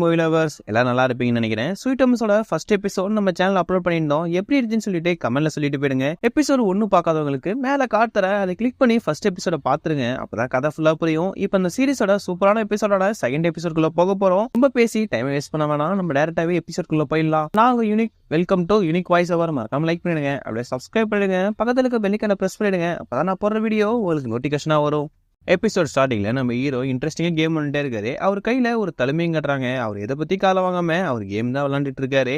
Movie lovers எல்லாம் நல்லா இருப்பீங்கன்னு நினைக்கிறேன். ஸ்வீட் ஹோம்ஸோட ஃபர்ஸ்ட் எபிசோட் நம்ம சேனல் அப்லோட் பண்ணியிருந்தோம். எப்படி இருந்துச்சுன்னு சொல்லிட்டு கமெண்ட்ல சொல்லிட்டு போயிடுங்க. எபிசோட் 1 பார்க்காதவங்களுக்கு மேல காட்டுற அதை கிளிக் பண்ணி ஃபர்ஸ்ட் எபிசோட பாத்துருங்க. அப்பதான் கதை ஃபுல்லா புரியும். இப்ப இந்த சீரிஸோட சூப்பரான எபிசோட செகண்ட் எபிசோட்குள்ள போக போறோம். ரொம்ப பேசி டைம் வேஸ்ட் பண்ண வேணாம், நம்ம டைரக்டாவே எபிசோட்குள்ள போயிடலாம். நாங்க unique welcome to unique voice over. மறக்காம லைக் பண்ணிடுங்க, அப்படியே சப்ஸ்கிரைப் பண்ணிடுங்க, பக்கத்துல இருக்க பெல் ஐகானை பிரஸ் பண்ணிடுங்க. அப்பதான் நான் போடுற வீடியோ உங்களுக்கு நோட்டிபிகேஷனா வரும். எபிசோட் ஸ்டார்டிங்ல நம்ம ஹீரோ இன்ட்ரெஸ்டிங்கா கேம் பண்ணிட்டே இருக்காரு. அவர் கையில ஒரு தலைமையும் கட்டுறாங்க. அவர் எதை பத்தி காலை வாங்காம அவர் கேம் தான் விளையாண்டுட்டு இருக்காரு.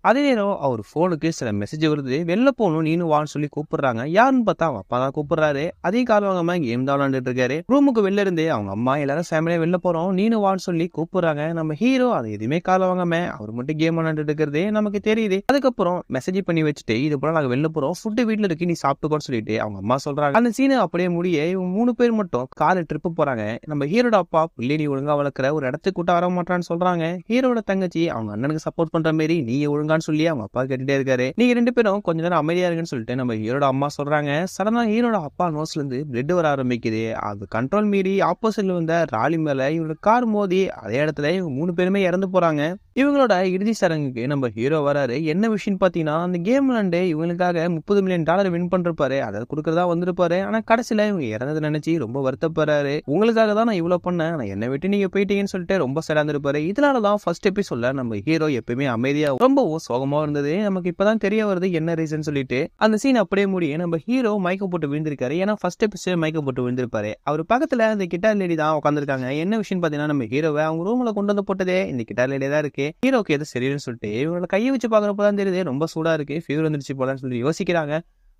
அதே நேரம் அவர் போனுக்கு சில மெசேஜ் வருது. வெளில போகணும் நீனு வான்னு சொல்லி கூப்பிடுறாங்க. யாருன்னு பார்த்தா அவங்க அப்பா தான் கூப்பிடுறாரு. அதையும் கால் வாங்காம கேம் தான் விளையாண்டுட்டு இருக்காரு. ரூமுக்கு வெளில இருந்து அவங்க அம்மா எல்லாரும் ஃபேமிலியா வெளில போறோம் நீனு வான்னு சொல்லி கூப்பிடுறாங்க. நம்ம ஹீரோ அதை எதுவுமே கால வாங்காம அவர் மட்டும் கேம் விளையாண்டுட்டு இருக்கிறது நமக்கு தெரியுது. அதுக்கப்புறம் மெசேஜ் பண்ணி வச்சுட்டு இது போல நாங்க வெளில போறோம், ஃபுட்டு வீட்டுல இருக்கு, நீ சாப்பிட்டுக்கோன்னு சொல்லிட்டு அவங்க அம்மா சொல்றாங்க. அந்த சீனை அப்படியே முடிய இவங்க 3 பேர் மட்டும் கார் ட்ரிப்பு போறாங்க. நம்ம ஹீரோட அப்பா பிள்ளை நீ ஒழுங்கா வளர்க்குற ஒரு இடத்துக்கு கூட்ட வர மாட்டான்னு சொல்றாங்க. ஹீரோட தங்கச்சி அவங்க அண்ணனுக்கு சப்போர்ட் பண்ற மாதிரி நீ ஒழுங்கான்னு சொல்லி அவங்க அப்பா கேட்டுட்டே இருக்காரு. நீங்க 2 பேரும் கொஞ்ச நேரம் அமைதியா இருக்குன்னு சொல்லிட்டு நம்ம ஹீரோட அம்மா சொல்றாங்க. சடனா ஹீரோட அப்பா நோஸ்ல இருந்து பிளட் வர ஆரம்பிக்குது. அது கண்ட்ரோல் மீறி ஆப்போசிட்ல வந்த ராலி மேல இவரோட கார் மோதி அதே இடத்துல இவங்க 3 பேருமே இறந்து போறாங்க. இவங்களோட இறுதி சடங்குக்கு நம்ம ஹீரோ வராரு. என்ன விஷயம் பாத்தீங்கன்னா, அந்த கேம் விளையாண்டு இவங்களுக்காக $30 மில்லியன் வின் பண்றப்பாரு, அதை கொடுக்கறதா வந்திருப்பாரு. ஆனா கடைசியில இவங்க இறந்ததை நினைச்சு ரொம்ப வருத்தப்படுறாரு. உங்களுக்காக தான் நான் இவ்வளவு பண்ணேன், நான் என்னை விட்டு நீங்க போயிட்டீங்கன்னு சொல்லிட்டு ரொம்ப சேடாந்திருப்பாரு. இதனாலதான் ஃபர்ஸ்ட் எபிசோட்ல நம்ம ஹீரோ எப்பயுமே அமைதியா ரொம்பவும் சோகமா இருந்தது. நமக்கு இப்பதான் தெரிய வருது என்ன ரீசன் சொல்லிட்டு. அந்த சீன் அப்படியே முடிய நம்ம ஹீரோ மயக்கம் போட்டு விழுந்திருக்காரு. ஏன்னா ஃபர்ஸ்ட் எபிசோட் மயக்கம் போட்டு விழுந்திருப்பாரு. அவர் பக்கத்துல அந்த கிட்டார் லேடி தான் உட்காந்துருக்காங்க. என்ன விஷயம் பாத்தீங்கன்னா, நம்ம ஹீரோவை அவங்க ரூம்ல கொண்டு வந்து போட்டதே இந்த கிட்டார் லேடி தான் இருக்கு. ஹீரோக்கு எது சரின்னு சொல்லிட்டு இவங்களோட கையை வச்சு பாக்குறப்பதான் தெரியுது ரொம்ப சூடா இருக்கு, ஃபீவர் வந்துருச்சு போலான்னு சொல்லி யோசிக்கிறாங்க.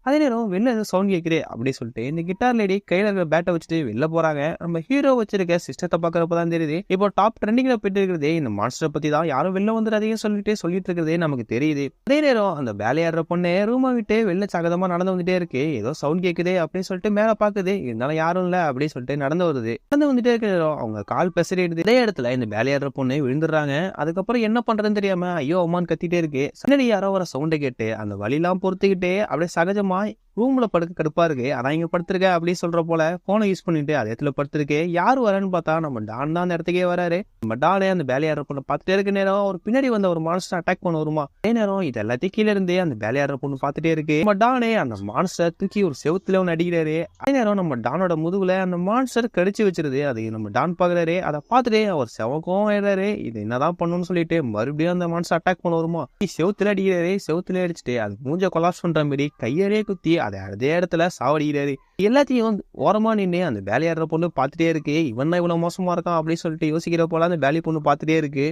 அதே நேரம் வெளில ஏதோ சவுண்ட் கேட்குது அப்படின்னு சொல்லிட்டு இந்த கிட்டார் லேடி கையில இருக்கிற பேட்டை வச்சுட்டு வெளில போறாங்க. நம்ம ஹீரோ வச்சிருக்க சிஸ்டத்தை பாக்குறப்பதான் தெரியுது இப்போ டாப் ட்ரெண்டிங்ல போயிட்டு இருக்கிறதே இந்த மான்ஸ்டரை பத்தி தான். யாரும் வெளில வந்துடாதீங்கன்னு சொல்லிட்டு இருக்கிறதே நமக்கு தெரியுது. அதே நேரம் அந்த வேலையாடுற பொண்ணு ரூமை விட்டு வெளில சகதமா நடந்து வந்துட்டே இருக்கு. ஏதோ சவுண்ட் கேட்குது அப்படின்னு சொல்லிட்டு மேல பாக்குது, இருந்தாலும் யாரும் இல்ல அப்படின்னு சொல்லிட்டு நடந்து வந்துட்டே இருக்க நேரம் அவங்க கால் பெசரிடுது. இதே இடத்துல இந்த வேலையாடுற பொண்ணு விழுந்துடுறாங்க. அதுக்கப்புறம் என்ன பண்றதுன்னு தெரியாம ஐயோ அம்மான்னு கத்திட்டே இருக்கு. சன்னடி யாரோ வர சவுண்டை கேட்டு அந்த வழியெல்லாம் பொறுத்துக்கிட்டே அப்படியே சகஜமா ரூம்ல படுக்க கடுப்பா இருக்கு. அதான் இங்க படுத்திருக்க அப்படின்னு சொல்ற போல போனை யூஸ் பண்ணிட்டு அதே இடத்துல படுத்திருக்கு. யாரு வரேன்னு பார்த்தா நம்ம டான் தான் அந்த இடத்துக்கே வராரு. நம்ம டானே அந்த வேலையாடுற பொண்ணு பார்த்துட்டே இருக்க நேரம் ஒரு பின்னாடி வந்த ஒரு மான்ஸ்டர் அட்டாக் பண்ண வருமா. அதே நேரம் இது எல்லாத்தையும் கீழே இருந்தே அந்த வேலையாடுற பொண்ணு பார்த்துட்டே இருக்கு. நம்ம டானே அந்த மான்ஸ்டர் தூக்கி ஒரு செவுத்துல ஒன்று அடிக்கிறாரு. அதே நேரம் நம்ம டானோட முதுகுல அந்த மான்ஸ்டர் கடிச்சு வச்சிருது. அது நம்ம டான் பாக்குறாரு. அதை பார்த்துட்டு அவர் செவக்கும் ஆயிடுறாரு. இது என்னதான் பண்ணணும்னு சொல்லிட்டு மறுபடியும் அந்த மான்ஸ்டர் அட்டாக் பண்ண வருமா. செவுத்துல அடிக்கிறாரு. செவுத்துல அடிச்சுட்டு அது மூஞ்ச கொலாப்ஸ் பண்ற மாதிரி கையாலே குத்தி அதே இடத்துல சாவடிக்கிறாரு. எல்லாத்தையும் ஓரமா நின்று அந்த வேலையாடுற பொண்ணு பார்த்துட்டே இருக்கு. இவன் தான் இவ்வளவு மோசமா இருக்கான் அப்படின்னு சொல்லிட்டு யோசிக்கிற போல அந்த வேலை பொண்ணு பார்த்துட்டே இருக்கு.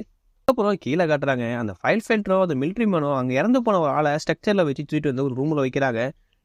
அப்புறம் கீழே காட்டுறாங்க அந்த ஃபைல் ஃபெல்டரோ அந்த மிலிட்ரி மேனோ அங்க இறந்து போன ஒரு ஆளை ஸ்ட்ரக்சர்ல வச்சு தூக்கிட்டு வந்து ஒரு ரூம்ல வைக்கிறாங்க.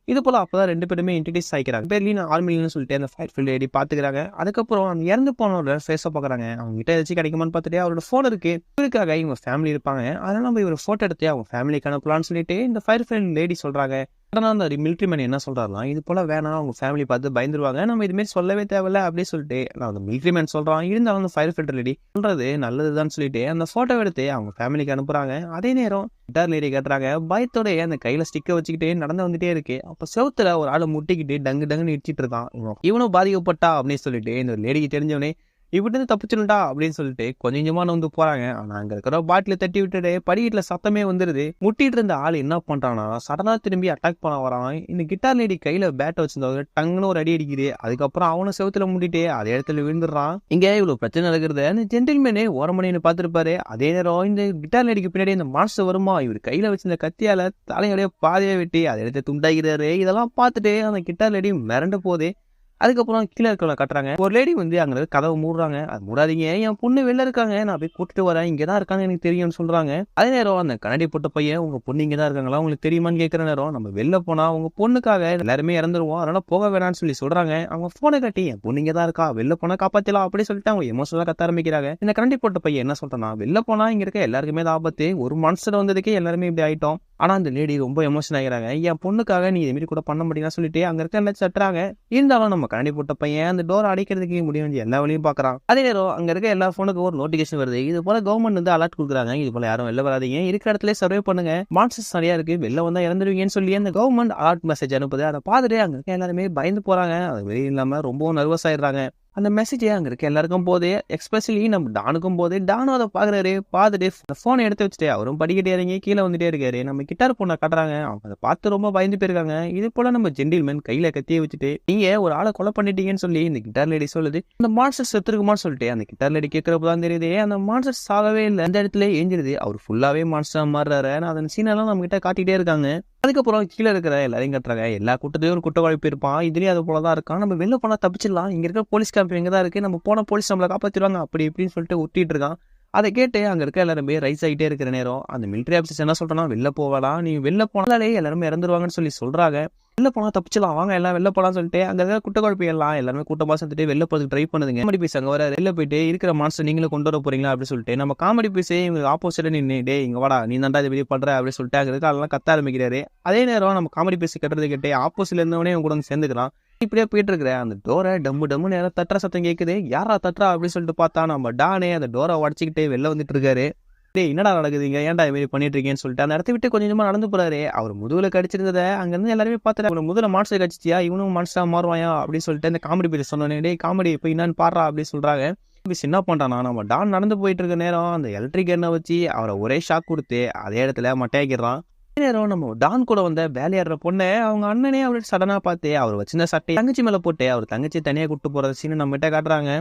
இது போல அப்பதான் 2 பேருமே இன்ட்ரடியூஸ் ஆகிக்கிறாங்க. பேர்லயும் ஆர்மின்னு சொல்லிட்டு அந்த ஃபைல் ஃபீல்ட் ஐடி பாத்துக்கிறாங்க. அதுக்கப்புறம் அந்த இறந்து போனோட ஃபேஸை பாக்குறாங்க. அவங்க கிட்ட ஏதாச்சும் கிடைக்குமான்னு பார்த்துட்டு அவரோட போன் இருக்கு. இவருக்காக இவங்க ஃபேமிலி இருப்பாங்க, அதனால நம்ம இவரை போட்டோ எடுத்து அவங்க ஃபேமிலிக்கு அனுப்பலாம்னு சொல்லிட்டு இந்த ஃபயர் ஃபீல்ட் லேடி சொல்றாங்க. ஆனா அந்த மிலிட்ரி மேன் என்ன சொல்றாருலாம், இது போல வேணாம், அவங்க ஃபேமிலி பார்த்து பயந்துருவாங்க, நம்ம இது மாதிரி சொல்லவே தேவையில்ல அப்படின்னு சொல்லிட்டு அந்த மிலிட்ரி மேன் சொல்றான். இருந்தாலும் அந்த ஃபயர் ஃபில்டர் லேடி சொல்றது நல்லதுதான் சொல்லிட்டு அந்த போட்டோ எடுத்து அவங்க ஃபேமிலிக்கு அனுப்புறாங்க. அதே நேரம் கிட்டார் லேடி கட்டுறாங்க. பயத்தோட அந்த கையில ஸ்டிக்கை வச்சுக்கிட்டே நடந்து வந்துட்டே இருக்கு. அப்ப செவுத்துல ஒரு ஆளை முட்டிக்கிட்டு டங்குன்னு இடிச்சிட்டு இருக்கான். இவனும் பாதிக்கப்பட்டா அப்படின்னு சொல்லிட்டு இந்த லேடிக்கு தெரிஞ்சவனே இவிட்டு தப்பிச்சுடா அப்படின்னு சொல்லிட்டு கொஞ்சமா வந்து போறாங்க. ஆனா அங்க இருக்கிற பாட்டில தட்டி விட்டுட்டு படிக்கட்டுல சத்தமே வந்துருது. முட்டிட்டு இருந்த ஆள் என்ன பண்றானா சடனா திரும்பி அட்டாக் பண்ண வரான். இந்த கிட்டார் லேடி கையில பேட்டை வச்சிருந்தவங்க டங்குன்னு ஒரு அடி அடிக்குது. அதுக்கப்புறம் அவனை செவுத்துல முட்டிட்டு அதே இடத்துல விழுந்துடுறான். இங்க இவ்வளவு பிரச்சனை நடக்கிறது அந்த ஜென்டில்மேனே ஓரமணின்னு பாத்துருப்பாரு. அதே நேரம் இந்த கிட்டார் லேடிக்கு பின்னாடி இந்த மான்ஸ்டர் வருமா. இவர் கையில வச்சிருந்த கத்தியால தலையோடைய பாதையை வெட்டி அதை எடுத்து துண்டாகிறாரு. இதெல்லாம் பார்த்துட்டு அந்த கிட்டார் லேடி மிரண்டு போதே. அதுக்கப்புறம் கீழே இருக்கிறவங்க கட்டுறாங்க. ஒரு லேடி வந்து அங்க கதவை மூடுறாங்க. அது மூடாதீங்க, என் பொண்ணு வெளில இருக்காங்க, நான் போய் கூட்டிட்டு வரேன், இங்கதான் இருக்காங்க எனக்கு தெரியும்னு சொல்றாங்க. அதே நேரம் அந்த கண்ணாடி போட்ட பையன் உங்க பொண்ணு இங்கதான் இருக்காங்களா உங்களுக்கு தெரியுமான்னு கேட்கிற நேரம் நம்ம வெளில போனா உங்க பொண்ணுக்காக எல்லாருமே இறந்துருவோம், அதனால போக வேணாம்னு சொல்லி சொல்றாங்க. அவங்க போனை கட்டி என் பொண்ணு இங்கதான் இருக்கா, வெளில போனா காப்பாத்தலாம் அப்படின்னு சொல்லிட்டு அவங்க எமோஷனலா கத்த ஆரம்பிக்கிறாங்க. இந்த கண்ணாடி போட்ட பையன் என்ன சொல்றானா, வெளில போனா இங்க இருக்க எல்லாருக்குமே ஆபத்து, ஒரு மான்ஸ்டர் வந்ததுக்கே எல்லாருமே இப்படி ஆயிட்டோம். ஆனா அந்த லேடி ரொம்ப எமோஷன் ஆகிறாங்க. என் பொண்ணுக்காக நீ இது மாதிரி கூட பண்ண முடியும்னு சொல்லிட்டு அங்க இருக்க எல்லாம் சட்டுறாங்க. இருந்தாலும் நம்ம கண்ணாடி போட்ட பையன் அந்த டோர் அடைக்கிறதுக்கு முடியும் எல்லா வழியும் பாக்குறான். அதே நேரம் அங்க இருக்க எல்லா போனுக்கும் ஒரு நோட்டிபிகேஷன் வருது. இது போல கவர்மெண்ட் வந்து அலர்ட் கொடுக்குறாங்க, இது போல யாரும் வெளில வராதீங்க, இருக்கிற இடத்துல சர்வே பண்ணுங்க, மான்ஸ்டர்ஸ் நிறைய இருக்கு, வெளில வந்தா இறந்துருவீங்கன்னு சொல்லி அந்த கவர்மெண்ட் அலர்ட் மெசேஜ் அனுப்புது. அதை பார்த்துட்டு அங்க இருக்க எல்லாருமே பயந்து போறாங்க. அது வெளியே இல்லாம ரொம்பவும் நர்வஸ் ஆயிடுறாங்க. அந்த மெசேஜே அங்க இருக்க எல்லாருக்கும் போதே, எஸ்பெஷலி நம்ம டானுக்கும் போதே, டானும் அதை பாக்குறாரு. பார்த்துட்டு அந்த போனை எடுத்து வச்சுட்டு அவரும் படிக்கட்டே இறங்கி கீழே வந்துட்டே இருக்காரு. நம்ம கிட்டார் பொண்ணை காட்டுறாங்க. அவங்க அதை பார்த்து ரொம்ப பயந்து போயிருக்காங்க. இது போல நம்ம ஜென்டில்மேன் கையில கத்தியை வச்சுட்டு நீங்க ஒரு ஆளை கொலை பண்ணிட்டீங்கன்னு சொல்லி இந்த கிட்டார் லேடி சொல்லுது. அந்த மான்ஸ்டர் செத்துருக்குமான்னு சொல்லிட்டு அந்த கிட்டார் லேடி கேட்கறப்பதான் தெரியுது அந்த மான்ஸ்டர் சாகவே இல்லை. அந்த இடத்துல ஏஞ்சிருது. அவர் ஃபுல்லாவே மான்ஸ்டரா மாறுறாரு. அந்த சீனெல்லாம் நம்ம கிட்ட காட்டிட்டே இருக்காங்க. அதுக்கப்புறம் கீழே இருக்கிற எல்லாரையும் கட்டுறாங்க. எல்லா கூட்டத்தையும் ஒரு குற்றவாளி போயிருப்பான். இதுலயும் அது போலதான் இருக்கான். நம்ம வெளில போனா தப்பிச்சிடலாம். இங்க இருக்கிற போலீஸ் கேம்ப் எங்கதான் இருக்கு. நம்ம போன போலீஸ் நம்மளை காப்பாத்திடுவாங்க அப்படி இப்படின்னு சொல்லிட்டு ஒட்டிட்டு இருக்கான். அதை கேட்டு அங்க இருக்க எல்லாருமே ரைஸ் ஆகிட்டே இருக்கிற நேரம் அந்த மிலிட்டரி ஆஃபீஸர் என்ன சொல்றேன்னா, வெளில போகலாம், நீ வெளில போனாலே எல்லாருமே இறந்துருவாங்கன்னு சொல்லி சொல்றாங்க. வெளில போனா தப்பிச்சலாம், வாங்க எல்லாம் வெளில போலாம்னு சொல்லிட்டு அங்க இருக்க குற்றவாளி எல்லாம் எல்லாருமே கூட்டமா சேர்த்துட்டு வெளில போறதுக்கு ட்ரை பண்ணுதுங்க. காமெடி பீஸ் அங்க வர வெளில போயிட்டு இருக்கிற மான்ஸ்டர் நீங்களும் கொண்டு வர போறீங்களா அப்படின்னு சொல்லிட்டு நம்ம காமெடி பீஸே இவங்க ஆப்போசிட்ல நின்று டே இங்க வாடா நீ தாண்டா இது வெளியே பண்ற அப்படின்னு சொல்லிட்டு அங்க இருக்க அதெல்லாம் கத்த ஆரம்பிக்கிறாரு. அதே நேரம் நம்ம காமெடி பீஸ் கட்டுறது கேட்டு ஆப்போசிட்ல இருந்தவனே இவங்க கூட வந்து சேர்ந்துக்கலாம். இப்படியே போயிட்டு இருக்கிற அந்த டோரை டம்மு நேரம் தட்டுற சத்தம் கேட்குது. யாரா தட்டுறா அப்படின்னு சொல்லிட்டு பார்த்தா நம்ம டானே அந்த டோரை உடச்சிக்கிட்டே வெளில வந்துட்டு இருக்காரு. என்னடா நடக்குதுங்க, ஏன்டா இது மாதிரி பண்ணிட்டு இருக்கேன்னு சொல்லிட்டு அந்த இடத்த விட்டு கொஞ்சமா நடந்து போறாரு. அவர் முதுகுல கடிச்சிருந்ததை அங்க இருந்து எல்லாருமே பார்த்துட்டு அவன் முதல்ல மான்ஸ்டர் கடிச்சியா இவனும் மான்ஸ்டரா மாறுவாயா அப்படின்னு சொல்லிட்டு அந்த காமெடி பேர் சொன்னோன்னே டே காமெடி இப்போ என்னன்னு பாடுறா அப்படின்னு சொல்றாங்க. என்ன பண்றானா நம்ம டான் நடந்து போயிட்டு இருக்க நேரம் அந்த எலக்ட்ரிக் எண்ணெய் வச்சு அவரை ஒரே ஷாக் கொடுத்து அதே இடத்துல மட்டையாக்கிடுறான். நேரம் நம்ம டான் கூட வந்த வேலையாடுற பொண்ணை அவங்க அண்ணனே அவரு சடனா பார்த்து அவர் வச்சிருந்த சட்டை தங்கச்சி மேல போட்டு அவர் தங்கச்சி தனியா கூட்டு போற சீனை நம்ம கிட்ட காட்டுறாங்க.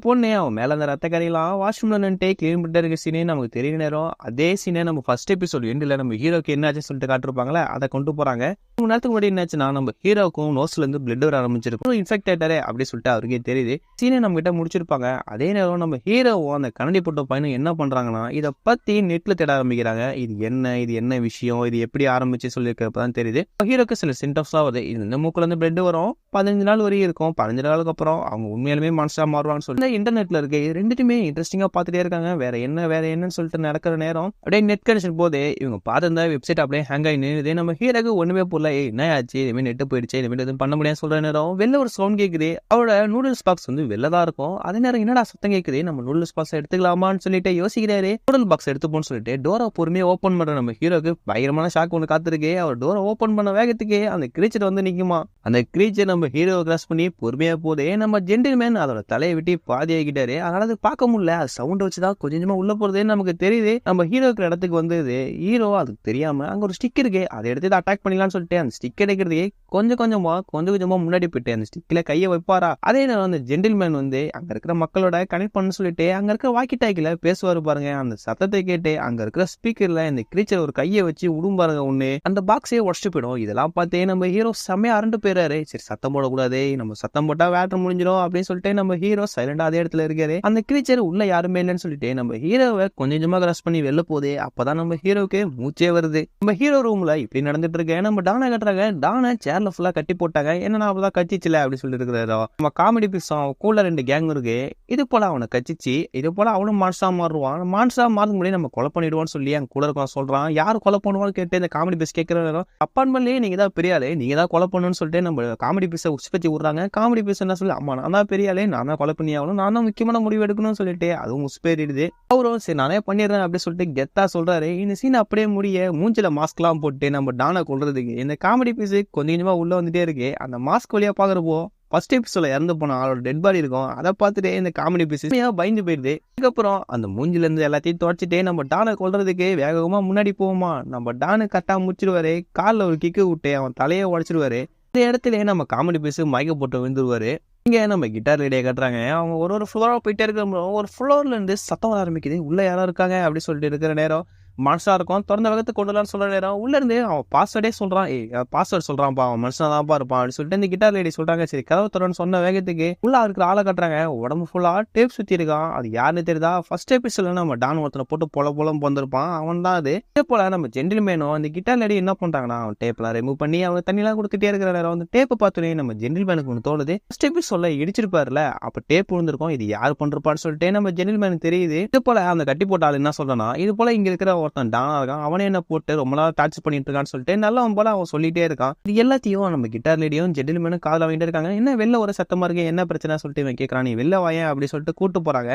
பொண்ணு அவன் மேல அந்த ரத்த கரையெல்லாம் வாஷ்ரூம்ல நின்னுட்டே கிளீன் பண்ணிட்டு இருக்க சீனே நமக்கு தெரிய நேரம். அதே சீனே நம்ம ஃபர்ஸ்ட் எபிசோட் எண்டில் நம்ம ஹீரோக்கு என்னாச்சுன்னு சொல்லிட்டு காட்டிருப்பாங்களே அதை கொண்டு போறாங்க. 3 நேரத்துக்கு முன்னாடி என்னாச்சுன்னா நம்ம ஹீரோக்கும் நோஸ்ல இருந்து பிளட் வர ஆரம்பிச்சிருக்கும். இன்ஃபெக்ட் ஆயிட்டாரே அப்படி சொல்லிட்டு அவருக்கே தெரியுது. சீனே நம்ம கிட்ட முடிச்சிருப்பாங்க. அதே நேரம் நம்ம ஹீரோவும் அந்த கண்ணடி போட்ட பையனும் என்ன பண்றாங்கன்னா இதை பத்தி நெட்ல தேட ஆரம்பிக்கிறாங்க. இது என்ன விஷயம், இது எப்படி ஆரம்பிச்சு சொல்லியிருக்கிறப்பதான் தெரியுது. ஹீரோக்கு சில சிம்டம்ஸ் தான் வருது. இந்த மூக்குல இருந்து பிளட் வரும், 15 நாள் வரையும் இருக்கும். 15 நாளுக்கு அப்புறம் அவங்க உண்மையாலுமே மனுஷா மாறுவான்னு சொல்லி இன்டர்நெட்ல இருக்கு. ரெண்டுமே இன்ட்ரெஸ்டிங்கா பாத்துட்டே இருக்காங்க. வேற என்னன்னு சொல்லிட்டு நடக்கிற நேரம் அப்படியே நெட் கனெக்ஷன் போது இவங்க பார்த்த வெப்சைட் அப்படியே ஹேங் ஆகி நின்னுது. நம்ம ஹீரோக்கு ஒண்ணுமே போடல. என்ன ஆச்சு, இதுமாதிரி நெட்டு போயிடுச்சு, இதுமாதிரி எதுவும் பண்ண முடியாது சொல்ற நேரம் வெளில ஒரு சவுண்ட் கேக்குது. அவரோட நூடுல்ஸ் பாக்ஸ் வந்து வெளிலதான் இருக்கும். அதே நேரம் என்னடா சத்தம் கேக்குது, நம்ம நூடுல்ஸ் பாக்ஸ் எடுத்துக்கலாமான்னு சொல்லிட்டு யோசிக்கிறாரு. நூடுல் பாக்ஸ் எடுத்துப்போன்னு சொல்லிட்டு டோரை பொறுமையா ஓபன் பண்ற நம்ம ஹீரோக்கு பயங்கரமான ஷாக் ஒன்று காத்திருக்கு. அவர் டோரை ஓபன் பண்ண வேகத்துக்கு அந்த கிரீச்சர் வந்து நிக்குமா. அந்த கிரீச்சர் நம்ம ஹீரோவை கிராஸ் பண்ணி பொறுமையா போதே நம்ம ஜென்டில்மேன் அதோட தலையை விட்டு பாதி ஆகிட்டாரு. அதனால அது பார்க்க முடியல. அது சவுண்ட் வச்சுதான் கொஞ்சமா உள்ள போறதே நமக்கு தெரியுது. நம்ம ஹீரோ இருக்கிற இடத்துக்கு வந்தது. ஹீரோ அதுக்கு தெரியாம அங்க ஒரு ஸ்டிக் இருக்கு, அதை எடுத்து அட்டாக் பண்ணிக்கலாம்னு சொல்லிட்டு அந்த ஸ்டிக் எடுக்கிறதுக்கு கொஞ்சம் கொஞ்சமா முன்னாடி போயிட்டு அந்த ஸ்டிக்ல கையை வைப்பாரா. அதே நேரம் அந்த ஜென்டில்மேன் வந்து அங்க இருக்கிற மக்களோட கனெக்ட் பண்ண சொல்லிட்டு அங்க இருக்கிற வாக்கி டாக்கில பேசுவாரு பாருங்க. அந்த சத்தத்தை கேட்டு அங்க இருக்கிற ஸ்பீக்கர்ல இந்த கிரீச்சர் ஒரு கையை வச்சு உடும் பாருங்க. ஒண்ணு அந்த பாக்ஸே உடச்சிட்டு போயிடும். இதெல்லாம் பார்த்தே நம்ம ஹீரோ செம்மையா அரண்டு போயிறாரு. சரி சத்தம் போடக்கூடாது, நம்ம சத்தம் போட்டா வேட்டர் முடிஞ்சிடும் அப்படின்னு சொல்லிட்டு நம்ம ஹீரோ சைலண்டா அதே இடத்துல இருக்காரு. அந்த கிரீச்சர் உள்ள யாருமே இல்லைன்னு சொல்லிட்டு நம்ம ஹீரோவை கொஞ்சமா கிராஸ் பண்ணி வெளில போதே. அப்பதான் நம்ம ஹீரோக்கு மூச்சே வருது. நம்ம ஹீரோ ரூம்ல இப்படி நடந்துட்டு இருக்க நம்ம டானை கட்டுறாங்க. டானை சேர்ல ஃபுல்லா கட்டி போட்டாங்க. என்னன்னா அப்பதான் கச்சிச்சுல அப்படின்னு சொல்லிட்டு இருக்கிறாரோ. நம்ம காமெடி பீஸும் கூட 2 கேங் இருக்கு. இது போல அவனை கச்சிச்சு, இது போல அவனும் மான்ஸ்டரா மாறுவான். மான்ஸ்டரா மாறும் முடியும் நம்ம கொலை பண்ணிடுவான்னு சொல்லி அங்க கூட இருக்கான் சொல்றான். யாரு கொலை பண்ணுவான்னு கேட்டு இந்த காமெடி பீஸ் கேட்கிற நேரம் அப்பார்ட்மெண்ட்லயே நீங்க தான் பெரிய ஆளு, நீங்க தான் கொலை பண்ணணும்னு சொல்லிட்டு நம்ம காமெடி பீஸை உச்சி விடுறாங்க. காமெடி பீஸ் என்ன சொல்லி அம்மா நான் தான் பெரிய ஆளு, நான் தான் கொலை பண்ணி ஆகணும், நான் தான் முக்கியமான முடிவு எடுக்கணும்னு சொல்லிட்டு அதுவும் உஸ்பேறிடுது. அவரும் சரி நானே பண்ணிடுறேன் அப்படின்னு சொல்லிட்டு கெத்தா சொல்றாரு. இந்த சீன் அப்படியே முடிய மூஞ்சில மாஸ்க் எல்லாம் போட்டு நம்ம டானை கொள்றதுக்கு இந்த காமெடி பீஸ் கொஞ்சமா உள்ள வந்துட்டே இருக்கு. அந்த மாஸ்க் வழியா பாக்குறப்போ ஃபர்ஸ்ட் எபிசோட்ல இறந்து போன அவளோட டெட் பாடி இருக்கும். அதை பார்த்துட்டு இந்த காமெடி பீஸ் பயந்து போயிடுது. அதுக்கப்புறம் அந்த மூஞ்சில இருந்து எல்லாத்தையும் தொடச்சிட்டு நம்ம டானை கொள்றதுக்கு வேகமா முன்னாடி போவோமா. நம்ம டானு கட்டா முடிச்சிருவாரு. காலில் ஒரு கிக்கு விட்டு அவன் தலையை உடைச்சிருவாரு. இந்த இடத்துல நம்ம காமெடி பீஸ் மயக்க போட்டு விழுந்துருவாரு. இங்க நம்ம கிட்டார் லேடியை கட்டுறாங்க. அவங்க ஒரு ஃப்ளோரா போயிட்டே இருக்கிற ஒரு ஃப்ளோர்ல இருந்து சத்தம் வர ஆரம்பிக்குது. உள்ள யாரோ இருக்காங்க அப்படின்னு சொல்லிட்டு இருக்கிற நேரம் மனுஷனா இருக்கும். திறந்த வேகத்தை கொண்டுலான்னு சொல்ற நேரம் உள்ள இருந்து அவன் பாஸ்வேர்டே சொல்றான். பாஸ்வேர்ட் சொல்றான்ப்பா, அவன் மனுஷனா தான்ப்பா இருப்பான் அப்படின்னு சொல்லிட்டு இந்த கிட்டார் லேடி சொல்றாங்க. சரி கதவு திறன்னு சொன்ன வேகத்துக்கு உள்ள இருக்கிற ஆளை கட்டுறாங்க. உடம்பு ஃபுல்லா டேப் சுத்தி இருக்கான். அது யாருன்னு தெரியுதா? ஃபர்ஸ்ட் எபிசோட்ல நம்ம டான் ஒருத்தனை போட்டு பொலம் வந்திருப்பான். அவன் தான் அது. இதே போல நம்ம ஜென்டில்மேனும் அந்த கிட்டார் லேடி என்ன பண்றாங்கன்னா அவன் டேப்லாம் ரிமூவ் பண்ணி அவங்க தண்ணிலாம் கொடுத்துட்டே இருக்கிற நேரம் அந்த டேப்பை பார்த்தோன்னே நம்ம ஜென்டில்மேனுக்கு ஒன்று தோணுது. ஃபர்ஸ்ட் எபிசோட்ல இடிச்சிருப்பாருல, அப்ப டேப் விழுந்திருக்கும். இது யார் பண்றப்பான்னு சொல்லிட்டு நம்ம ஜென்டில்மேனுக்கு தெரியுது. இது போல அந்த கட்டி போட்ட ஆள் என்ன சொல்றானா, இது போல இங்க இருக்கிற ஒருத்தன் டானா இருக்கான், அவனே என்ன போட்டு ரொம்ப நாள் டார்ச்சர் பண்ணிட்டு இருக்கான்னு சொல்லிட்டு நல்லவன் போல அவன் சொல்லிட்டே இருக்கான். இது எல்லாத்தையும் நம்ம கிட்டார் லேடியும் ஜென்டில்மேனும் காதுல வாங்கிட்டு இருக்காங்க. என்ன வெளில ஒரு சத்தமா இருக்கு, என்ன பிரச்சனை சொல்லிட்டு இவன் கேட்கறான். நீ வெளில வாயன் அப்படி சொல்லிட்டு கூட்டு போறாங்க.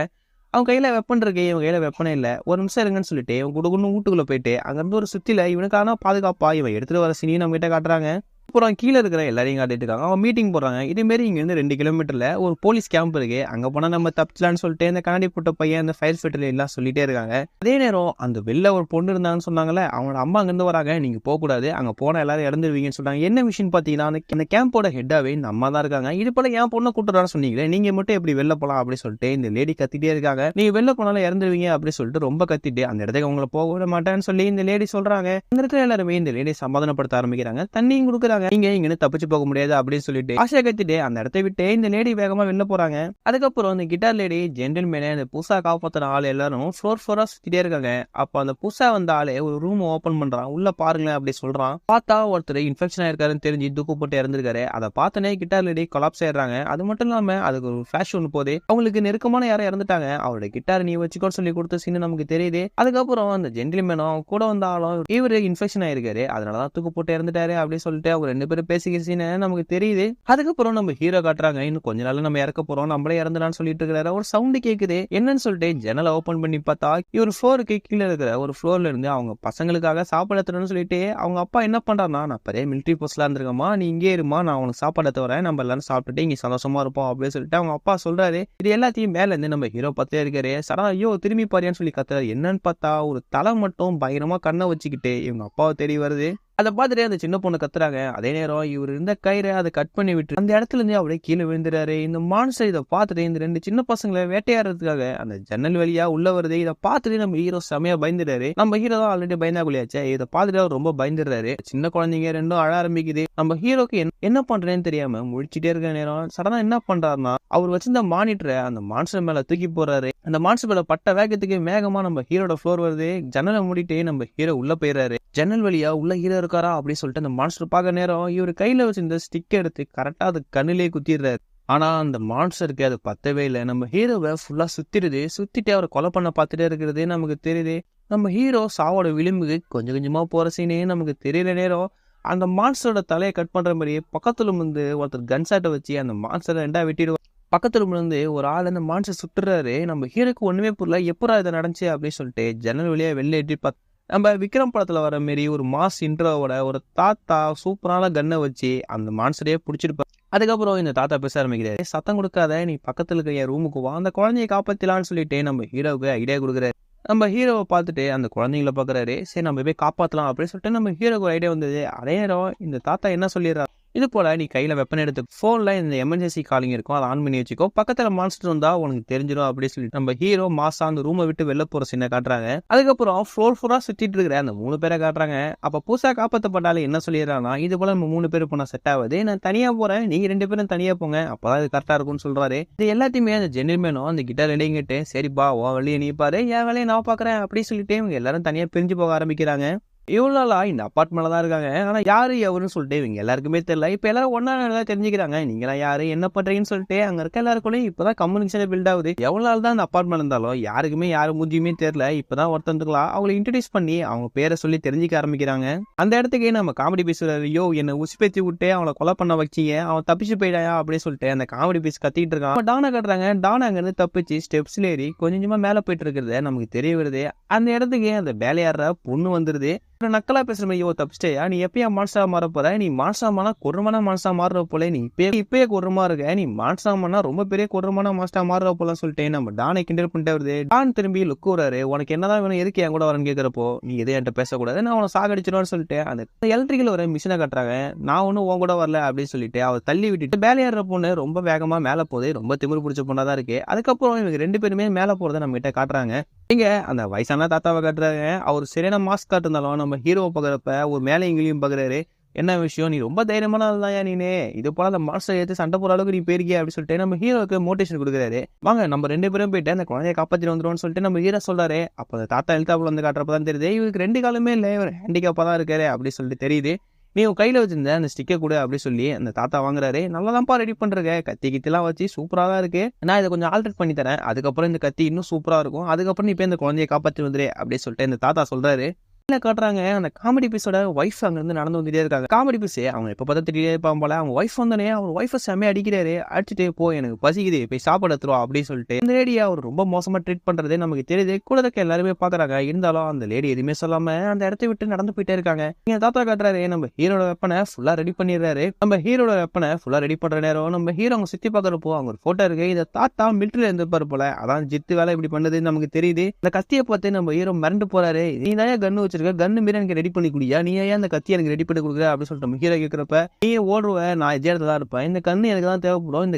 அவன் கையில வெப்பன் இருக்கு, இவன் கையில வெப்பனே இல்ல. ஒரு நிமிஷம் இருங்கன்னு சொல்லிட்டு இவன் குடுகுன்னு வீட்டுக்குள்ள போயிட்டு அங்க இருந்து ஒரு சுத்தில இவனுக்கான பாதுகாப்பா இவன் எடுத்துட்டு வர சீனியும் நம்ம கிட்ட காட்டுறாங்க. அதுக்கப்புறம் கீழே இருக்கிற எல்லாரையும் காட்டிட்டு இருக்காங்க. அவங்க மீட்டிங் போடுறாங்க. இதே மாரி இங்க இருந்து 2 கிலோமீட்டர்ல ஒரு போலீஸ் கேம்ப் இருக்கு, அங்க போனா நம்ம தப்பிச்சலாம்னு சொல்லிட்டு இந்த கண்ணாடி போட்ட பையன் அந்த ஃபயர் ஃபைட்டர் எல்லாம் சொல்லிட்டே இருக்காங்க. அதே நேரம் அந்த வெளில ஒரு பொண்ணு இருந்தாங்கன்னு சொன்னாங்கல்ல, அவங்களோட அம்மா அங்க இருந்து வராங்க. நீங்க போக கூடாது, அங்க போனா எல்லாரும் இறந்துருவீங்கன்னு சொல்றாங்க. என்ன விஷயம் பாத்தீங்கன்னா அந்த கேம்போட ஹெட்டாவே இந்த அம்மா தான் இருக்காங்க. இது போல என் பொண்ணை கூட்டுறான்னு சொன்னீங்களே, நீங்க மட்டும் எப்படி வெளில போலாம் அப்படின்னு சொல்லிட்டு இந்த லேடி கத்திட்டே இருக்காங்க. நீங்க வெளில போனாலும் இறந்துருவீங்க அப்படின்னு சொல்லிட்டு ரொம்ப கத்திட்டு அந்த இடத்துக்கு அவங்கள போக விட மாட்டேன்னு சொல்லி இந்த லேடி சொல்றாங்க. இந்த இடத்துல எல்லாருமே இந்த லேடி சமாதானப்படுத்த ஆரம்பிக்கிறாங்க. தண்ணியும் கொடுக்குறாங்க. நீங்க இங்க தப்பிச்சு போக முடியாது அப்படின்னு சொல்லிட்டு ஆசையா கத்திட்டு அந்த இடத்தை விட்டு இந்த லேடி வேகமா வெளில போறாங்க. அதுக்கப்புறம் அந்த கிட்டார் லேடி ஜென்டில்மேனே அந்த புதுசா காப்பாத்துற ஆள் எல்லாரும் ஃப்ளோரா சுத்திட்டே இருக்காங்க. அப்ப அந்த புதுசா வந்த ஆளே ஒரு ரூம் ஓபன் பண்றான். உள்ள பாருங்களேன் அப்படி சொல்றான். பார்த்தா ஒருத்தர் இன்ஃபெக்ஷன் ஆயிருக்காருன்னு தெரிஞ்சு தூக்கு போட்டு இறந்திருக்காரு. அதை பார்த்தனே கிட்டார் லேடி கொலாப்ஸ் ஆயிடுறாங்க. அது மட்டும் இல்லாம அதுக்கு ஒரு ஃபிளாஷ் ஒன்று போதே அவங்களுக்கு நெருக்கமான யாரும் இறந்துட்டாங்க. அவருடைய கிட்டார் நீ வச்சுக்கோன்னு சொல்லி கொடுத்த சீன் நமக்கு தெரியுது. அதுக்கப்புறம் அந்த ஜென்டில்மேனும் கூட வந்த ஆளும் இவரு இன்ஃபெக்ஷன் ஆயிருக்காரு, அதனாலதான் தூக்கு போட்டு இறந்துட்டாரு அப்படின்னு சொல்லிட்டு அவங்க 2 பேரும் பேசிக்கிற சீன் நமக்கு தெரியுது. அதுக்கப்புறம் நம்ம ஹீரோ காட்டுறாங்க. இன்னும் கொஞ்ச நாள் நம்ம இறக்க போறோம், நம்மளே இறந்துடான்னு சொல்லிட்டு இருக்கிறாரு. ஒரு சவுண்ட் கேக்குது. என்னன்னு சொல்லிட்டு ஜன்னலை ஓபன் பண்ணி பார்த்தா இவர் ஃப்ளோருக்கு கீழே இருக்கிற ஒரு ஃப்ளோர்ல இருந்து அவங்க பசங்களுக்காக சாப்பாடு எடுத்துறேன்னு சொல்லிட்டு அவங்க அப்பா என்ன பண்றாருன்னா, நான் பெரிய மிலிட்டரி போஸ்ட்ல இருந்திருக்கமா, நீ இங்கே இருமா, நான் உனக்கு சாப்பாடு எடுத்து வரேன், நம்ம எல்லாரும் சாப்பிட்டுட்டு இங்க சந்தோஷமா இருப்போம் அப்படின்னு சொல்லிட்டு அவங்க அப்பா சொல்றாரு. இது எல்லாத்தையும் மேல இருந்து நம்ம ஹீரோ பார்த்தே இருக்காரு. சடா ஐயோ திரும்பி பாரியான்னு சொல்லி கத்துறாரு. என்னன்னு பார்த்தா ஒரு தலை மட்டும் பயங்கரமா கண்ணை வச்சுக்கிட்டு இவங்க அப்பாவை தேடி வருது. அதை பார்த்துட்டு அந்த சின்ன பொண்ணு கத்துறாங்க. அதே நேரம் இவர் இருந்த கயிறை அதை கட் பண்ணி விட்டு அந்த இடத்துல இருந்து அப்படியே கீழே விழுந்துறாரு. இந்த மான்ஸ்டர் இதை பார்த்துட்டு இந்த 2 சின்ன பசங்களை வேட்டையாடுறதுக்காக அந்த ஜன்னல் வழியா உள்ள வருது. இதை பார்த்துட்டு நம்ம ஹீரோ செமையா பயந்துறாரு. நம்ம ஹீரோ தான் ஆல்ரெடி பயந்தாக்குள்ளியாச்சே, இதை பார்த்துட்டு அவர் ரொம்ப பயந்துடுறாரு. சின்ன குழந்தைங்க 2 அழ ஆரம்பிக்குது. நம்ம ஹீரோக்கு என்ன பண்றேன்னு தெரியாம முழிச்சிட்டே இருக்க நேரம் சடனா என்ன பண்றாருன்னா, அவர் வச்சிருந்த மானிட்டரை அந்த மான்ஸ்டர் மேல தூக்கி போறாரு. அந்த மான்ஸ்டர் மேல பட்ட வேகத்துக்கு வேகமா நம்ம ஹீரோட ஃப்ளோர் வருது. ஜன்னலை மூடிட்டு நம்ம ஹீரோ உள்ள போயிடுறாரு. ஜன்னல் வழியா உள்ள ஹீரோ இருக்காரா அப்படின்னு சொல்லிட்டு அந்த மான்ஸ்டர் பார்க்க நேரம் இவர் கையில வச்சிருந்த ஸ்டிக் எடுத்து கரெக்டா அது கண்ணிலே குத்திடுறாரு. ஆனா அந்த மான்ஸ்டருக்கு அது பத்தவே இல்லை. நம்ம ஹீரோவை ஃபுல்லா சுத்திடுது. சுத்திட்டு அவரை கொலை பண்ண பார்த்துட்டே இருக்கிறது நமக்கு தெரியுது. நம்ம ஹீரோ சாவோட விளிம்புக்கு கொஞ்சம் கொஞ்சமா போற சீனே நமக்கு தெரியல நேரம் அந்த மான்ஸ்டரோட தலையை கட் பண்ற மாதிரியே பக்கத்துல வந்து ஒருத்தர் கன்சாட்டை வச்சு அந்த மான்ஸ்டரை 2 வெட்டிடுவார். பக்கத்துல இருந்து ஒரு ஆள் அந்த மான்ஸ்டர் சுட்டுறாரு. நம்ம ஹீரோக்கு ஒண்ணுமே புரியல, எப்படா இதை நடந்துச்சு அப்படின்னு சொல்லிட்டு ஜன்னல் வழியா வெளில எட்டி பார்த்து நம்ம விக்ரம் படத்துல வர மாரி ஒரு மாஸ் இன்ட்ரோவோட ஒரு தாத்தா சூப்பரான கன்னை வச்சு அந்த மான்ஸ்டரையே பிடிச்சிருப்பாரு. அதுக்கப்புறம் இந்த தாத்தா பேச ஆரம்பிக்கிறாரு. சத்தம் கொடுக்காத, நீ பக்கத்துல இருக்க என் ரூமுக்கு வா, அந்த குழந்தைய காப்பாத்தலான்னு சொல்லிட்டு நம்ம ஹீரோவுக்கு ஐடியா கொடுக்குறாரு. நம்ம ஹீரோவை பார்த்துட்டு அந்த குழந்தைங்கள பாக்குறாரு. சரி நம்ம போய் காப்பாத்தலாம் அப்படின்னு சொல்லிட்டு நம்ம ஹீரோக்கு ஐடியா வந்தது. அதே நேரம் இந்த தாத்தா என்ன சொல்லிடுறாரு, இது போல நீ கையில வெப்பன் எடுத்து போன்ல இந்த எமர்ஜென்சி காலிங் இருக்கும், அதை ஆன் பண்ணி வச்சுக்கோ, பக்கத்துல மான்ஸ்டர் வந்தா உனக்கு தெரிஞ்சிடும் அப்படின்னு சொல்லிட்டு நம்ம ஹீரோ மாசா அந்த ரூமை விட்டு வெளில போற சீனை காட்டுறாங்க. அதுக்கப்புறம் ஃப்ளோரா சுத்திட்டு இருக்கிற அந்த 3 பேரை காட்டுறாங்க. அப்ப புதுசா காப்பாற்றப்பட்டாலும் என்ன சொல்லிடுறாங்கன்னா, இது போல நம்ம 3 பேர் போனா செட் ஆகுது, நான் தனியா போறேன், நீங்க 2 பேரும் தனியா போங்க, அப்பதான் இது கரெக்டா இருக்கும்னு சொல்றாரு. இது எல்லாத்தையுமே அந்த ஜென்டில்மேனும் அந்த கிட்டார் இடைங்கிட்டு சரிப்பா உன் வழியை நீ பாரு, என் வேலையை நான் பாக்குறேன் அப்படின்னு சொல்லிட்டு இவங்க எல்லாரும் தனியா பிரிஞ்சு போக ஆரம்பிக்கிறாங்க. இவ்வளவு நாளா இந்த அப்பார்ட்மெண்ட்ல தான் இருக்காங்க. ஆனா யாரு எவருன்னு சொல்லிட்டு இவங்க எல்லாருக்குமே தெரியல. இப்ப எல்லாரும் ஒன்னா தெரிஞ்சுக்கிறாங்க. நீங்களா யாரு என்ன பண்றீங்கன்னு சொல்லிட்டு அங்க இருக்க எல்லாருக்குள்ளே இப்பதான் கம்யூனிகேஷன் பில்ட் ஆகுது. எவ்வளவு நாள் தான் அந்த அப்பார்ட்மெண்ட் இருந்தாலும் யாருக்குமே யாரு மூஞ்சியுமே தெரியல. இப்பதான் ஒருத்தந்துக்கலாம் அவங்களை இன்ட்ரடியூஸ் பண்ணி அவங்க பேரை சொல்லி தெரிஞ்சுக்க ஆரம்பிக்கிறாங்க. அந்த இடத்துக்கு நம்ம காமெடி பேசுறாரு. யோ என்ன உசி பேத்தி விட்டு அவளை கொலை பண்ண வச்சீங்க, அவன் தப்பிச்சு போயிடாயா அப்படின்னு சொல்லிட்டு அந்த காமெடி பேசி கத்திட்டு இருக்கான். டானை கட்டுறாங்க. டானை அங்க இருந்து தப்பிச்சு ஸ்டெப்ஸ்ல ஏறி கொஞ்சமா மேல போயிட்டு இருக்கிறது நமக்கு தெரிய வருது. அந்த இடத்துக்கு அந்த வேலையாடுற பொண்ணு வந்துருது. நக்கலா பேசுற மாதிரி, யோ தப்பிச்சிட்டியா, நீ எப்பயா மான்ஸ்டரா மாற போற, நீ மான்ஸ்டரா மாறினா கொடூரமான மான்ஸ்டரா மாறுற போல, நீ இப்பயே கொடூரமா இருக்க, நீ மான்ஸ்டரா மாறினா ரொம்ப பெரிய கொடூரமான மான்ஸ்டரா மாறுற போல சொல்லிட்டு நம்ம டானை கிண்டல் பண்ணிட்டே வருது. டான் திரும்பி லுக் வராரு. உனக்கு என்னதான் வேணும், எதுக்கு என் கூட வரன்னு கேட்கறப்போ, நீ எதை என்கிட்ட பேசக்கூடாது, நான் உன சாகடிச்சிடுவான்னு சொல்லிட்டு அந்த எலக்ட்ரிக்கல் வர மிஷினை கட்டுறாங்க. நான் ஒன்னும் உன் கூட வரல அப்படின்னு சொல்லிட்டு அவர் தள்ளி விட்டுட்டு வேலையாடுற பொண்ணு ரொம்ப வேகமா மேல போகுது. ரொம்ப திமிரு பிடிச்ச பொண்ணாதான் இருக்கு. அதுக்கப்புறம் இவங்க 2 பேருமே மேல போறதை நம்ம கிட்ட காட்டுறாங்க. இங்க அந்த வயசான தாத்தாவை காட்டுறாங்க. அவர் சரியான மாஸ்க் காட்டுனாலும் நம்ம ஹீரோவை பாக்குறப்ப ஒரு மேலே இங்கிலியும் பாக்குறாரு. என்ன விஷயம், நீ ரொம்ப தைரியமான ஆள் தான் நீனே, இது போல அந்த மாஸ்டர் எடுத்து சண்டை போற அளவுக்கு நீ போயிருக்கிய அப்படின்னு சொல்லிட்டு நம்ம ஹீரோக்கு மோட்டிவேஷன் கொடுக்குறாரு. வாங்க நம்ம 2 பேரும் போயிட்டு அந்த குழந்தைய காப்பாத்திட்டு வந்துடும் சொல்லிட்டு நம்ம ஹீரோ சொல்றாரு. அப்ப அந்த தாத்தா எழுத்தாப்புல வந்து காட்டுறப்பதான் தெரியுது இவருக்கு 2 காலுமே இல்லை, இவர் ஹேண்டிகேப்பா தான் இருக்காரு அப்படின்னு சொல்லிட்டு தெரியுது. நீ உன் கையில வச்சிருந்த அந்த ஸ்டிக்கை கூட அப்படி சொல்லி அந்த தாத்தா வாங்குறாரு. நல்லாதான்ப்பா ரெடி பண்றேன், கத்தி கித்திலாம் வச்சு சூப்பரா தான் இருக்கு, நான் இதை கொஞ்சம் ஆல்ட்ரேட் பண்ணி தரேன், அதுக்கப்புறம் இந்த கத்தி இன்னும் சூப்பரா இருக்கும், அதுக்கப்புறம் நீ போய் இந்த குழந்தைய காப்பாற்றி வந்துரு அப்படின்னு சொல்லிட்டு இந்த தாத்தா சொல்றாரு. காட்டுறாங்க அந்த காமெடி பீஸோட ஒய்ஃப் அங்க இருந்து நடந்து வந்துட்டே இருக்காங்க. காமெடி பீஸ் அவங்க எப்ப பார்த்தா திட்டிட்டே இருப்பாங்க போல. அவங்க ஒய்ஃப் வந்தோடனே அவர் ஒய்ஃபை செம்மையா அடிக்கிறாரு. அடிச்சுட்டு போ எனக்கு பசிக்குது போய் சாப்பாடு எடுத்துருவா அப்படின்னு சொல்லிட்டு இந்த லேடியை அவர் ரொம்ப மோசமா ட்ரீட் பண்றது நமக்கு தெரியுது. கூட இருக்க எல்லாருமே பாக்குறாங்க. இருந்தாலும் அந்த லேடி எதுவுமே சொல்லாம அந்த இடத்தை விட்டு நடந்து போயிட்டே இருக்காங்க. இங்க தாத்தா காட்டுறாரு நம்ம ஹீரோட வெப்பனை ஃபுல்லா ரெடி பண்ணிடுறாரு. நம்ம ஹீரோட வெப்பனை ஃபுல்லா ரெடி பண்ற நேரம் நம்ம ஹீரோ அவங்க சுத்தி பாக்குறப்போ அவங்க ஒரு போட்டோ இருக்கு. இதை தாத்தா மிலிட்டரியில இருந்திருப்பாரு போல. அதான் ஜித்து வேலை இப்படி பண்ணதுன்னு நமக்கு தெரியுது. இந்த கத்தியை பார்த்து நம்ம ஹீரோ மிரண்டு போறாரு. நீ தான் கன்னு வச்சிருக்க, கன்னு மீறி எனக்கு ரெடி பண்ணி குடியா, நீ ஏன் அந்த கத்தி எனக்கு ரெடி பண்ணி கொடுக்குற அப்படின்னு சொல்லிட்டு நம்ம ஹீரோ கேட்கிறப்ப நீ ஓடுவ, நான் ஜெயலலிதா தான் இருப்பேன், இந்த கன்னு எனக்கு தான் தேவைப்படும், இந்த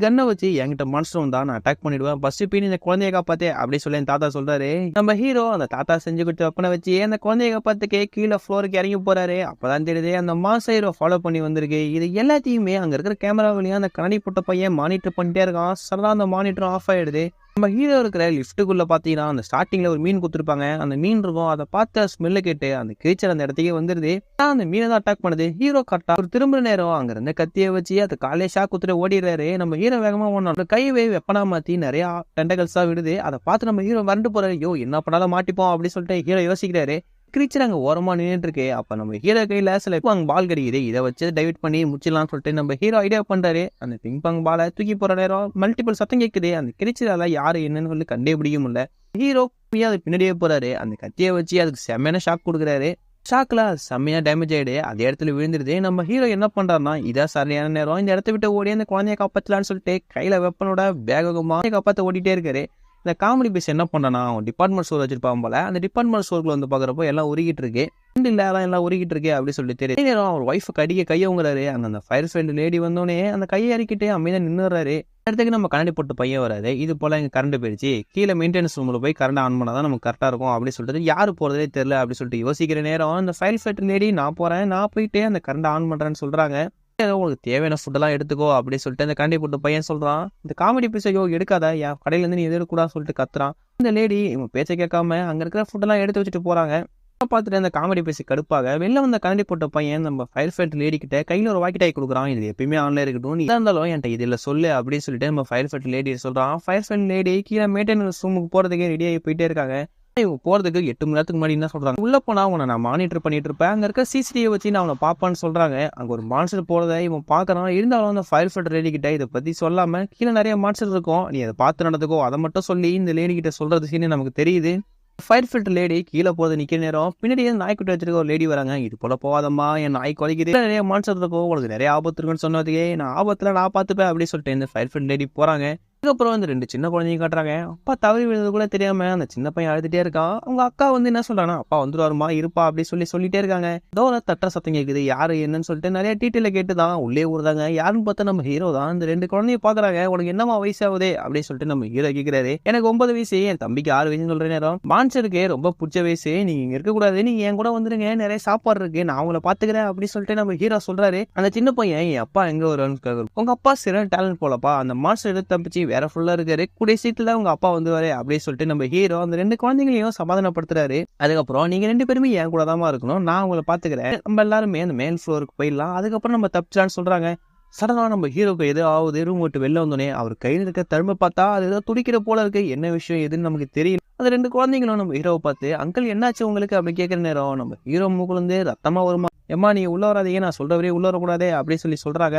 கன்னை வச்சு என்கிட்ட மான்ஸ்டர் வந்தா நான் அட்டாக் பண்ணிடுவேன், ஃபர்ஸ்ட் போய் இந்த குழந்தைய காப்பாத்தே அப்படி சொல்லி என் தாத்தா சொல்றாரு. நம்ம ஹீரோ அந்த தாத்தா செஞ்சு கொடுத்த வெப்பனை வச்சு அந்த குழந்தைய காப்பாத்துக்கே கீழே ஃப்ளோருக்கு இறங்கி போறாரு. அப்பதான் தெரியுது அந்த மாஸ் ஹீரோ ஃபாலோ பண்ணி வந்திருக்கு. இது எல்லாத்தையுமே அங்க இருக்கிற கேமரா வழியா அந்த கண்ணாடி போட்ட பையன் மானிட்டர் பண்ணிட்டே இருக்கான். சடனா அந்த மானிட்டரும் ஆஃப் ஆயிடுது. நம்ம ஹீரோ இருக்கிற லிஃப்ட்டுக்குள்ள பாத்தீங்கன்னா அந்த ஸ்டார்டிங்ல ஒரு மீன் கொடுத்துருப்பாங்க. அந்த மீன் இருக்கும். அதை பார்த்து ஸ்மெல்ல கேட்டு அந்த கிரீச்சர் அந்த இடத்துக்கே வந்துருது. அந்த மீனை தான் அட்டாக் பண்ணுது. ஹீரோ கரெக்டா ஒரு திரும்ப நேரம் அங்க இருந்த கத்தியை வச்சு அதை காலையே ஷாக் குத்துட்டு ஓடிடுறாரு. நம்ம ஹீரோ வேகமா ஓடணும். கையை வெப்பனா மாத்தி நிறைய டெண்டகல்ஸா விடுது. அதை பார்த்து நம்ம ஹீரோ மறந்து போறாரு. ஐயோ என்ன பண்ணாலும் மாட்டிப்போம் அப்படின்னு சொல்லிட்டு ஹீரோ யோசிக்கிறாரு. கிரீச்சர் அங்க ஓரமா நின்றுட்டு இருக்கு. அப்ப நம்ம ஹீரோ கையில சில அங்க பால் கிடைக்குது. இதை வச்சு டைவர்ட் பண்ணி முடிச்சிடலாம்னு சொல்லிட்டு நம்ம ஹீரோ ஐடியா பண்றாரு. அந்த பிங் பாங் பாலை தூக்கி போற நேரம் மல்டிபிள் சத்தம் கேட்குது. அந்த கிரீச்சரால யாரு என்னன்னு சொல்லி கண்டுபிடிக்க முடியல. ஹீரோ அது பின்னாடியே போறாரு. அந்த கத்தியை வச்சு அதுக்கு செம்மையான ஷாக் கொடுக்குறாரு. ஷாக்ல செம்மையா டேமேஜ் ஆயிடு. அதே இடத்துல விழுந்துருது. நம்ம ஹீரோ என்ன பண்றாருன்னா இதான் சரியான நேரம், இந்த இடத்த விட்டு ஓடி அந்த குழந்தைய காப்பாத்தலான்னு சொல்லிட்டு கையில வெப்பனோட வேகமா காப்பாத்த ஓடிட்டே இருக்காரு. இந்த காமெடி பீஸ் என்ன பண்ணனா அவன் டிபார்ட்மெண்ட் ஸ்டோர் வச்சிருப்பான் போல. அந்த டிபார்ட்மெண்ட் ஸ்டோர்ல வந்து பாக்குறப்போ எல்லாம் உருகிட்டு இருக்கு. எல்லாம் உருகிட்டு இருக்கு அப்படின்னு சொல்லிட்டு தெரியும். நேரம் அவர் ஒய்ஃப் கடிக்க கையவங்கிறாரு. அந்த ஃபயர் ஃபைட் லேடி வந்தோடனே அந்த கையை இறக்கிட்டு அமைதியா நின்னுறாரு. இடத்துக்கு நம்ம கரண்ட் போட்டு பையன் வராது. இது போல எங்க கரண்ட் போயிடுச்சு, கீழே மெயின்டெனன்ஸ் ரூம்ல போய் கரண்ட் ஆன் பண்ணாதான் நமக்கு கரெக்டா இருக்கும் அப்படின்னு சொல்லிட்டு யாரு போறதே தெரியல அப்படின்னு சொல்லிட்டு யோசிக்கிற நேரம் அந்த ஃபயர் ஃபைட் லேடி நான் போறேன், நான் போயிட்டு அந்த கரண்ட் ஆன் பண்றேன்னு சொல்றாங்க. உங்களுக்கு தேவையான ஃபுட்டெல்லாம் எடுத்துக்கோ அப்படின்னு சொல்லிட்டு அந்த கண்டி போட்டு பையன் சொல்றான். இந்த காமெடி பீஸை எடுக்காத, என் கடையில இருந்து நீ எதிர்க்கூடாது சொல்லிட்டு கத்துறான். இந்த லேடி இவன் பேச்சை கேட்காம அங்க இருக்கிற ஃபுட்டெல்லாம் எடுத்து வச்சுட்டு போறாங்க. பார்த்துட்டு அந்த காமெடி பேசி கடுப்பாக வெளில வந்த கரண்டி போட்ட பையன் நம்ம ஃபயர் ஃபைட் லேடி கிட்ட கையில ஒரு வாக்கி டாய் கொடுக்குறான். இது எப்பயுமே ஆன்ல இருக்கட்டும், நீ இருந்தாலும் என்கிட்ட இதுல சொல்லு அப்படின்னு சொல்லிட்டு நம்ம ஃபயர் ஃபைட் லேடி சொல்றான். ஃபயர் ஃபைட் லேடி கீழே மெயின்டெனன்ஸ் ரூமுக்கு போறதுக்கே ரெடி ஆகி போயிட்டே இருக்காங்க. இவங்க போறதுக்கு 8 மணி நேரத்துக்கு முன்னாடி என்ன சொல்றாங்க, உள்ள போனா உன்னை நான் மானிட்டர் பண்ணிட்டு இருப்பேன், அங்க இருக்க சிசிடிவி வச்சு நான் அவனை பாப்பான்னு சொல்றாங்க. அங்க ஒரு மான்ஸ்டர் போறத இவன் பாக்குறான். இருந்தாலும் அந்த ஃபயர் ஃபைட் லேடி கிட்ட இதை பத்தி சொல்லாம கீழே நிறைய மான்ஸ்டர் இருக்கும், நீ அதை பார்த்து நடந்துக்கோ, அதை மட்டும் சொல்லி இந்த லேடி கிட்ட சொல்றது சீனு நமக்கு தெரியுது. ஃபயர் ஃபைட் லேடி கீழே போறது நிக்கிற நேரம் பின்னாடியே நாய்க்குட்டி வச்சிருக்க ஒரு லேடி வராங்க. இது போல போகாதம்மா, என் நாய் குறைக்குது, நிறைய மான்ஸ்டர் இருக்கும், உங்களுக்கு நிறைய ஆபத்து இருக்குன்னு சொன்னதுக்கே நான் ஆபத்துல நான் பாத்துப்பேன் அப்படின்னு சொல்லிட்டு இந்த ஃபயர் ஃபைட் லேடி போறாங்க. அதுக்கப்புறம் இந்த 2 சின்ன குழந்தைங்க காட்டுறாங்க. அப்பா தவறி விழுந்தது கூட தெரியாம அந்த சின்ன பையன் அழுதுட்டே இருக்கான். அவங்க அக்கா வந்து என்ன சொல்றாங்கன்னா அப்பா வந்துருவாருமா இருப்பா அப்படின்னு சொல்லிட்டே இருக்காங்க. தோற தட்ட சத்தம் கேக்குது. யாரு என்னன்னு சொல்லிட்டு நிறைய டீட்டெயில கேட்டுதான் உள்ளே ஊறுதாங்க. யாருன்னு பார்த்தா நம்ம ஹீரோ தான். இந்த 2 குழந்தைய பாக்குறாங்க. உனக்கு என்னமா வயசாகுதே அப்படின்னு சொல்லிட்டு நம்ம ஹீரோ கேட்கிறாரு. எனக்கு 9 வயசு, என் தம்பிக்கு 6 வயசுன்னு சொல்ற நேரம் மான்சருக்கு ரொம்ப பிடிச்ச வயசு, நீங்க இங்க இருக்க கூடாது, நீங்க என் கூட வந்துருங்க, நிறைய சாப்பாடு இருக்கு, நான் அவங்கள பாத்துக்கிறேன் அப்படின்னு சொல்லிட்டு நம்ம ஹீரோ சொல்றாரு. அந்த சின்ன பையன் என் அப்பா எங்க வருவான்னு, உங்க அப்பா சிறந்த டேலண்ட் போலப்பா, அந்த மான்ஸ்டர் எடுத்து தப்பிச்சு வேற ஃபுல்லா இருக்காரு, கூடிய சீட்டுல உங்க அப்பா வந்துவாரு அப்படின்னு சொல்லிட்டு நம்ம ஹீரோ அந்த 2 குழந்தைங்களையும் சமாதானப்படுத்துறாரு. அதுக்கப்புறம் நீங்க 2 பேருமே என் கூட தான் இருக்கணும், நான் உங்களை பாத்துக்கிறேன், நம்ம எல்லாருமே அந்த மேல் ஃப்ளோருக்கு போயிடலாம், அதுக்கப்புறம் நம்ம தப்பிச்சான்னு சொல்றாங்க. சடனா நம்ம ஹீரோக்கு எது ஆகுது, ரூம் விட்டு வெளில வந்தோடனே அவர் கையில் இருக்க தருமை பார்த்தா அது ஏதோ துடிக்கிற போல இருக்கு. என்ன விஷயம் எதுன்னு நமக்கு தெரியல. அந்த 2 குழந்தைங்களும் நம்ம ஹீரோவை பார்த்து அங்கிள் என்னாச்சு உங்களுக்கு அப்படி கேட்கிற நேரம் நம்ம ஹீரோ மூக்குல இருந்து ரத்தமா வருமா, எம்மா நீ உள்ள வராதீங்க, நான் சொல்றவரே உள்ள வரக்கூடாதே அப்படின்னு சொல்றாங்க.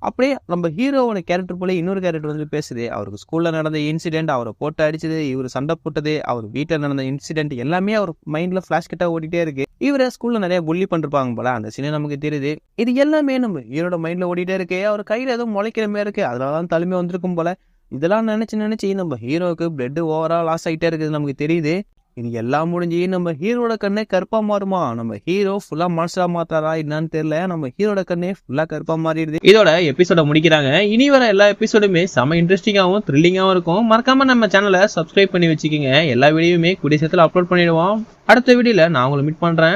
அப்படியே நம்ம ஹீரோவோட கேரக்டர் போல இன்னொரு கேரக்டர் வந்து பேசுது. அவருக்கு ஸ்கூல்ல நடந்த இன்சிடென்ட், அவரை போட்டு அடிச்சது, இவர் சண்டை போட்டது, அவர் வீட்டில் நடந்த இன்சிடென்ட் எல்லாமே அவர் மைண்ட்ல பிளாஷ் கிட்ட ஓடிட்டே இருக்கு. இவரை ஸ்கூல்ல நிறைய புள்ளி பண்ணிருப்பாங்க போல, அந்த சீன் நமக்கு தெரியுது. இது எல்லாமே நம்ம ஹீரோட மைண்ட்ல ஓடிட்டே இருக்கு. அவர் கையில ஏதோ முளைக்கிற மாதிரி இருக்கு, அதனாலதான் தலைமை வந்திருக்கும் போல. இதெல்லாம் நினைச்சு நம்ம ஹீரோவுக்கு பிளட் ஓவரா லாஸ் ஆகிட்டே இருக்குது நமக்கு தெரியுது. இது எல்லாம் முடிஞ்சு நம்ம ஹீரோட கண்ணே கருப்பா மாறுமா, நம்ம ஹீரோ ஃபுல்லா மான்ஸ்டரா மாத்தாரா என்னன்னு தெரியல, நம்ம ஹீரோட கண்ணே ஃபுல்லா கருப்பா மாறிடுது. இதோட எபிசோட முடிக்கிறாங்க. இனி வர எல்லா எபிசோடுமே செம இன்ட்ரெஸ்டிங்காவும் த்ரில்லிங்காவும் இருக்கும். மறக்காம நம்ம சேனலை சப்ஸ்கிரைப் பண்ணி வச்சுக்கோங்க. எல்லா வீடியோவுமே கூடிய சீக்கிரத்துல அப்லோட் பண்ணிடுவோம். அடுத்த வீடியோல நான் உங்களை மீட் பண்றேன்.